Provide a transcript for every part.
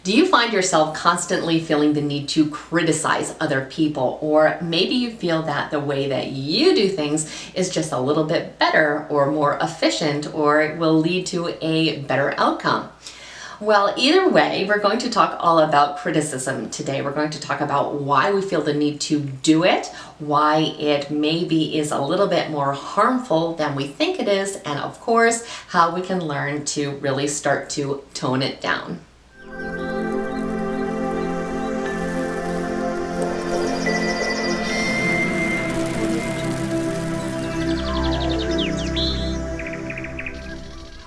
Do you find yourself constantly feeling the need to criticize other people? Or maybe you feel that the way that you do things is just a little bit better or more efficient, or it will lead to a better outcome. Well, either way, we're going to talk all about criticism today. We're going to talk about why we feel the need to do it, why it maybe is a little bit more harmful than we think it is, and of course, how we can learn to really start to tone it down.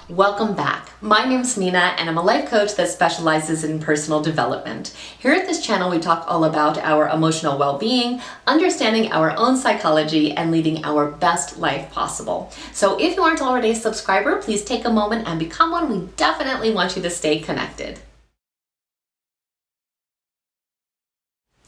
Welcome back. My name's Nina and I'm a life coach that specializes in personal development. Here at this channel, we talk all about our emotional well-being, understanding our own psychology, and leading our best life possible. So if you aren't already a subscriber, please take a moment and become one. We definitely want you to stay connected.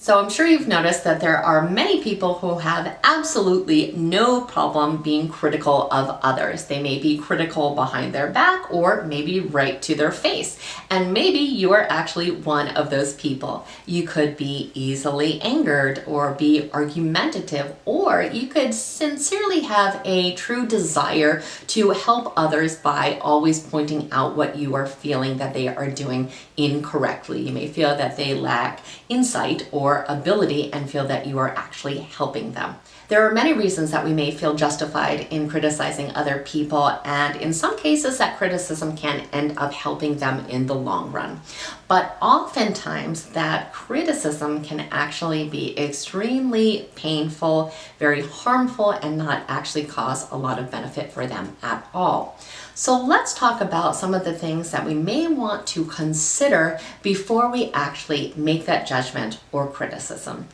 So I'm sure you've noticed that there are many people who have absolutely no problem being critical of others. They may be critical behind their back or maybe right to their face. And maybe you are actually one of those people. You could be easily angered or be argumentative, or you could sincerely have a true desire to help others by always pointing out what you are feeling that they are doing incorrectly. You may feel that they lack insight or ability and feel that you are actually helping them. There are many reasons that we may feel justified in criticizing other people, and in some cases that criticism can end up helping them in the long run. But oftentimes that criticism can actually be extremely painful, very harmful, and not actually cause a lot of benefit for them at all. So let's talk about some of the things that we may want to consider before we actually make that judgment or criticism.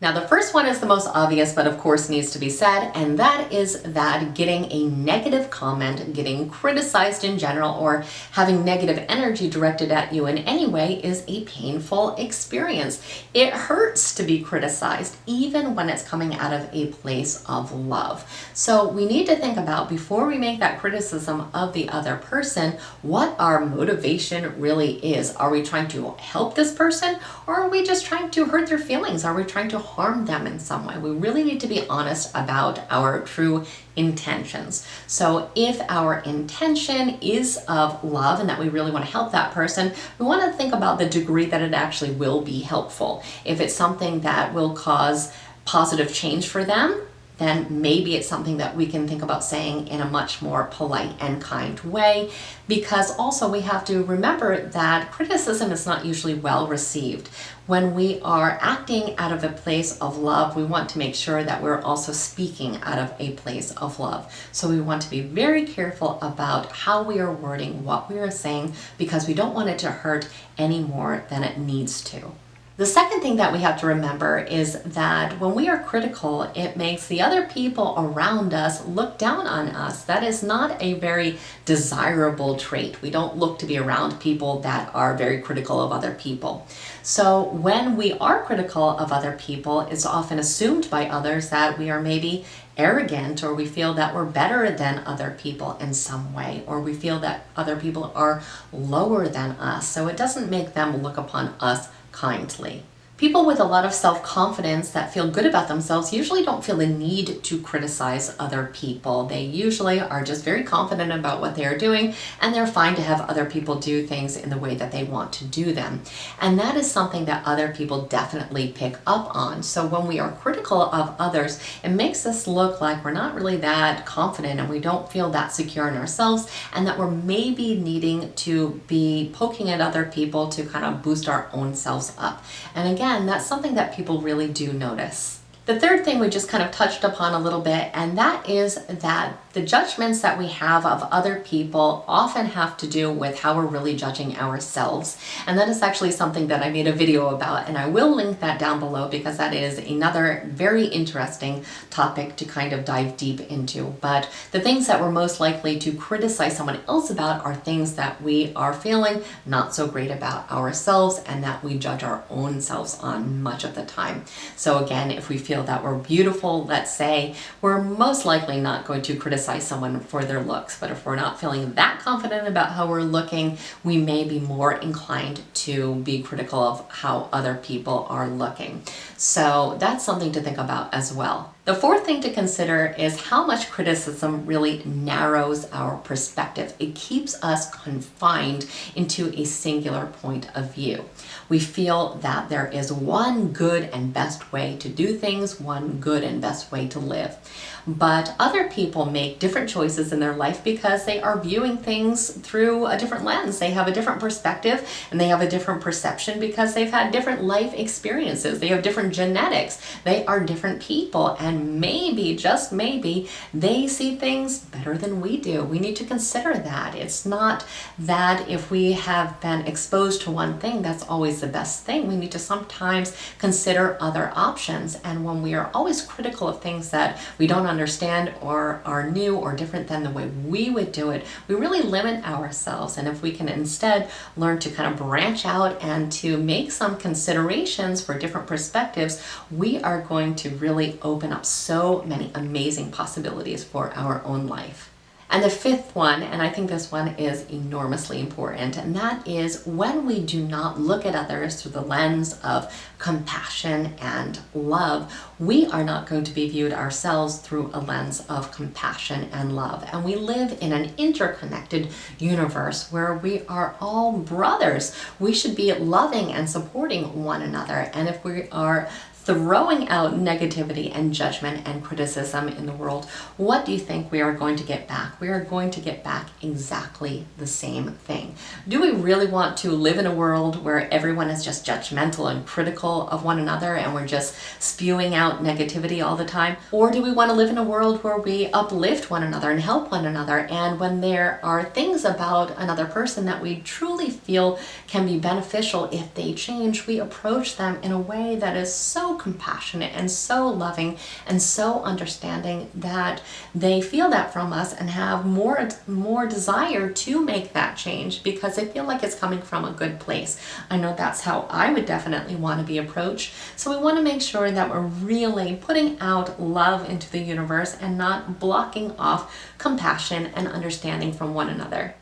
Now, the first one is the most obvious, but of course needs to be said, and that is that getting a negative comment, getting criticized in general, or having negative energy directed at you in any way is a painful experience. It hurts to be criticized, even when it's coming out of a place of love. So we need to think about, before we make that criticism of the other person, what our motivation really is. Are we trying to help this person, or are we just trying to hurt their feelings? Are we trying to harm them in some way? We really need to be honest about our true intentions. So if our intention is of love and that we really want to help that person, we want to think about the degree that it actually will be helpful. If it's something that will cause positive change for them, then maybe it's something that we can think about saying in a much more polite and kind way, because also we have to remember that criticism is not usually well received. When we are acting out of a place of love, we want to make sure that we're also speaking out of a place of love. So we want to be very careful about how we are wording what we are saying, because we don't want it to hurt any more than it needs to. The second thing that we have to remember is that when we are critical, it makes the other people around us look down on us. That is not a very desirable trait. We don't look to be around people that are very critical of other people. So when we are critical of other people, it's often assumed by others that we are maybe arrogant, or we feel that we're better than other people in some way, or we feel that other people are lower than us. So it doesn't make them look upon us kindly. People with a lot of self-confidence that feel good about themselves usually don't feel the need to criticize other people. They usually are just very confident about what they are doing, and they're fine to have other people do things in the way that they want to do them. And that is something that other people definitely pick up on. So when we are critical of others, it makes us look like we're not really that confident, and we don't feel that secure in ourselves, and that we're maybe needing to be poking at other people to kind of boost our own selves up. And again, that's something that people really do notice. The third thing we just kind of touched upon a little bit, and that is that the judgments that we have of other people often have to do with how we're really judging ourselves. And that is actually something that I made a video about, and I will link that down below, because that is another very interesting topic to kind of dive deep into. But the things that we're most likely to criticize someone else about are things that we are feeling not so great about ourselves, and that we judge our own selves on much of the time. So again, if we feel feel that we're beautiful, let's say, we're most likely not going to criticize someone for their looks. But if we're not feeling that confident about how we're looking, we may be more inclined to be critical of how other people are looking. So that's something to think about as well. The fourth thing to consider is how much criticism really narrows our perspective. It keeps us confined into a singular point of view. We feel that there is one good and best way to do things, one good and best way to live. But other people make different choices in their life because they are viewing things through a different lens. They have a different perspective and they have a different perception because they've had different life experiences. They have different genetics. They are different people, and maybe, just maybe, they see things better than we do. We need to consider that. It's not that if we have been exposed to one thing, that's always the best thing. We need to sometimes consider other options. And when we are always critical of things that we don't understand or are new or different than the way we would do it, we really limit ourselves. And if we can instead learn to kind of branch out and to make some considerations for different perspectives, we are going to really open up so many amazing possibilities for our own life. And the fifth one, and I think this one is enormously important, and that is when we do not look at others through the lens of compassion and love, we are not going to be viewed ourselves through a lens of compassion and love. And we live in an interconnected universe where we are all brothers. We should be loving and supporting one another. And if we are throwing out negativity and judgment and criticism in the world, what do you think we are going to get back? We are going to get back exactly the same thing. Do we really want to live in a world where everyone is just judgmental and critical of one another and we're just spewing out negativity all the time? Or do we want to live in a world where we uplift one another and help one another, and when there are things about another person that we truly feel can be beneficial if they change, we approach them in a way that is so compassionate and so loving and so understanding that they feel that from us and have more desire to make that change because they feel like it's coming from a good place. I know that's how I would definitely want to be approached. So we want to make sure that we're really putting out love into the universe and not blocking off compassion and understanding from one another.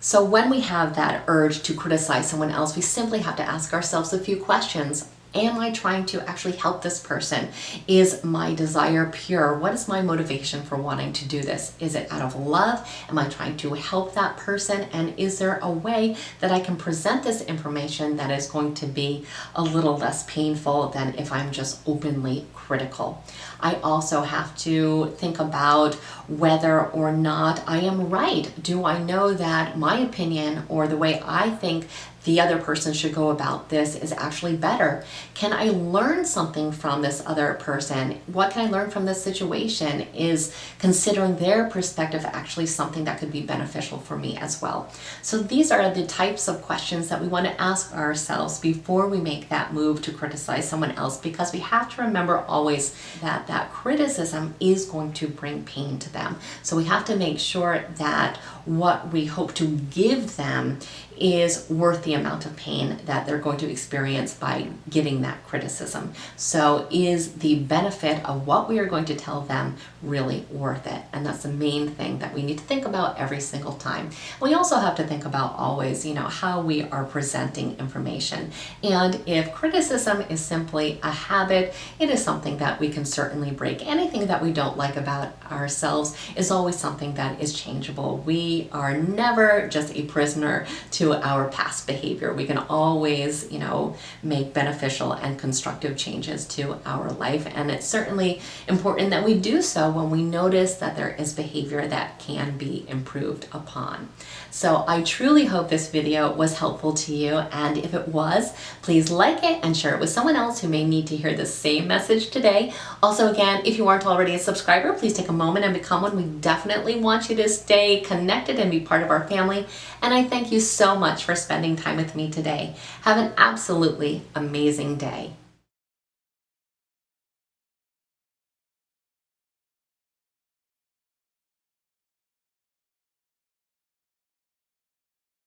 So when we have that urge to criticize someone else, we simply have to ask ourselves a few questions. Am I trying to actually help this person? Is my desire pure? What is my motivation for wanting to do this? Is it out of love? Am I trying to help that person? And is there a way that I can present this information that is going to be a little less painful than if I'm just openly critical? I also have to think about whether or not I am right. Do I know that my opinion or the way I think the other person should go about this is actually better? Can I learn something from this other person? What can I learn from this situation? Is considering their perspective actually something that could be beneficial for me as well? So these are the types of questions that we want to ask ourselves before we make that move to criticize someone else, because we have to remember always that that criticism is going to bring pain to them. So we have to make sure that what we hope to give them is worth the amount of pain that they're going to experience by getting that criticism. So is the benefit of what we are going to tell them really worth it? And that's the main thing that we need to think about every single time. We also have to think about always, how we are presenting information. And if criticism is simply a habit, it is something that we can certainly break. Anything that we don't like about ourselves is always something that is changeable. We are never just a prisoner to our past behavior. We can always, make beneficial and constructive changes to our life. And it's certainly important that we do so when we notice that there is behavior that can be improved upon. So I truly hope this video was helpful to you. And if it was, please like it and share it with someone else who may need to hear the same message today. Also, again, if you aren't already a subscriber, please take a moment and become one. We definitely want you to stay connected and be part of our family. And I thank you so much for spending time with me today. Have an absolutely amazing day.